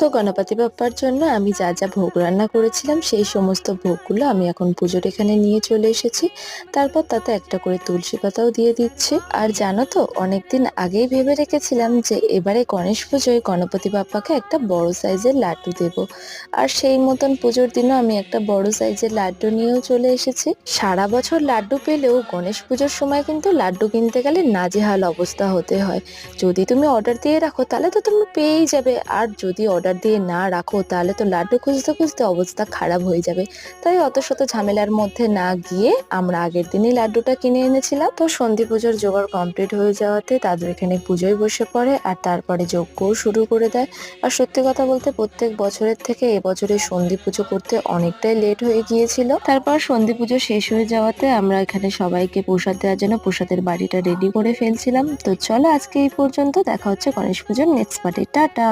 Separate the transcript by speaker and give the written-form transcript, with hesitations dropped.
Speaker 1: তো গণপতি বাপ্পার জন্য আমি যা যা ভোগ রান্না করেছিলাম সেই সমস্ত ভোগগুলো আমি এখন পুজোর এখানে নিয়ে চলে এসেছি। তারপর তাতে একটা করে তুলসী পাতাও দিয়ে দিচ্ছি। আর জানো তো, অনেকদিন আগেই ভেবে রেখেছিলাম যে এবারে গণেশ পুজোয় গণপতি বাপ্পাকে একটা বড় সাইজের লাড্ডু দেব। আর সেই মতন পুজোর দিনও আমি একটা বড় সাইজের লাড্ডু নিয়েও চলে এসেছি। সারা বছর লাড্ডু পেলেও গণেশ পুজোর সময় কিন্তু লাড্ডু কিনতে গেলে নাজেহাল অবস্থা হতে হয়। যদি তুমি অর্ডার দিয়ে রাখো তাহলে তো তুমি পেয়েই যাবে, আর যদি অর্ডার দিয়ে না রাখো তাহলে তো লাড্ডু খুঁজতে খুঁজতে অবস্থা খারাপ হয়ে যাবে। তাই অত শত ঝামেলার মধ্যে না গিয়ে আমরা আগের দিনই লাড্ডুটা কিনে এনেছিলাম। তো সন্ধি পুজোর জোগাড় কমপ্লিট হয়ে যাওয়াতে দাদু এখানে পুজোয় বসে পড়ে আর তারপরে যজ্ঞও শুরু করে দেয়। আর সত্যি কথা বলতে প্রত্যেক বছরের থেকে এবছরে সন্ধি পুজো করতে অনেকটাই লেট হয়ে গিয়েছিল। তারপর সন্ধি পুজো শেষ হয়ে যাওয়াতে আমরা এখানে সবাইকে প্রসাদ দেওয়ার জন্য প্রসাদের বাড়িটা রেডি করে ফেলছিলাম। তো চলো আজকে এই পর্যন্ত, দেখা হচ্ছে গণেশ পুজোর নেক্সট পার্টে। টাটা।